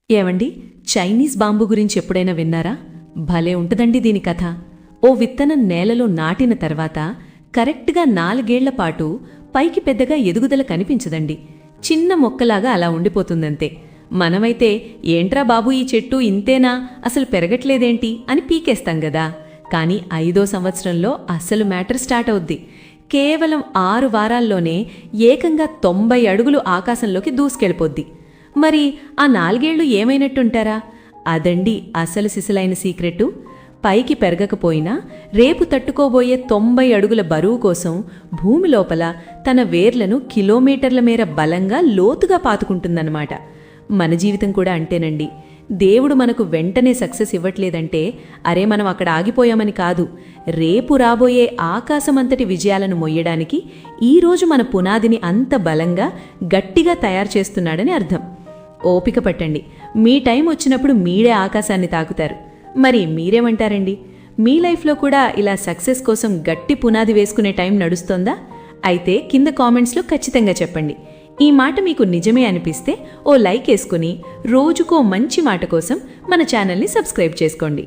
ఏవండి, Chinese bomb గురించి ఎప్పుడైనా విన్నారా? భలే ఉంటదండి దీని కథ. ఓ విత్తనం నేలలో నాటిన తర్వాత కరెక్ట్గా 4 ఏళ్ల పాటు పైకి పెద్దగా ఎదుగుదల కనిపించదండి. చిన్న మొక్కలాగా అలా ఉండిపోతుందంతే. మనమైతే ఏంట్రా బాబు ఈ చెట్టు ఇంతేనా, అసలు పెరగట్లేదేంటి అని పీకేస్తాం గదా. కానీ 5వ సంవత్సరంలో అసలు మ్యాటర్ స్టార్ట్ అవుద్ది. కేవలం 6 వారాల్లోనే ఏకంగా 90 అడుగులు ఆకాశంలోకి దూసుకెళ్ళిపోద్ది. మరి ఆ 4 ఏళ్లు ఏమైనట్టుంటారా? అదండి అసలు సిసలైన సీక్రెటు. పైకి పెరగకపోయినా రేపు తట్టుకోబోయే 90 అడుగుల బరువు కోసం భూమి లోపల తన వేర్లను కిలోమీటర్ల మేర బలంగా లోతుగా పాతుకుంటుందన్నమాట. మన జీవితం కూడా అంటేనండి. దేవుడు మనకు వెంటనే సక్సెస్ ఇవ్వట్లేదంటే అరే మనం అక్కడ ఆగిపోయామని కాదు, రేపు రాబోయే ఆకాశమంతటి విజయాలను మొయ్యడానికి ఈరోజు మన పునాదిని అంత బలంగా గట్టిగా తయారు చేస్తున్నాడని అర్థం. ఓపిక పట్టండి, మీ టైం వచ్చినప్పుడు మీరే ఆకాశాన్ని తాకుతారు. మరి మీరేమంటారండి? మీ లైఫ్లో కూడా ఇలా సక్సెస్ కోసం గట్టి పునాది వేసుకునే టైం నడుస్తోందా? అయితే కింద కామెంట్స్లో ఖచ్చితంగా చెప్పండి. ఈ మాట మీకు నిజమే అనిపిస్తే ఓ లైక్ వేసుకుని రోజుకో మంచి మాట కోసం మన ఛానల్ని సబ్స్క్రైబ్ చేసుకోండి.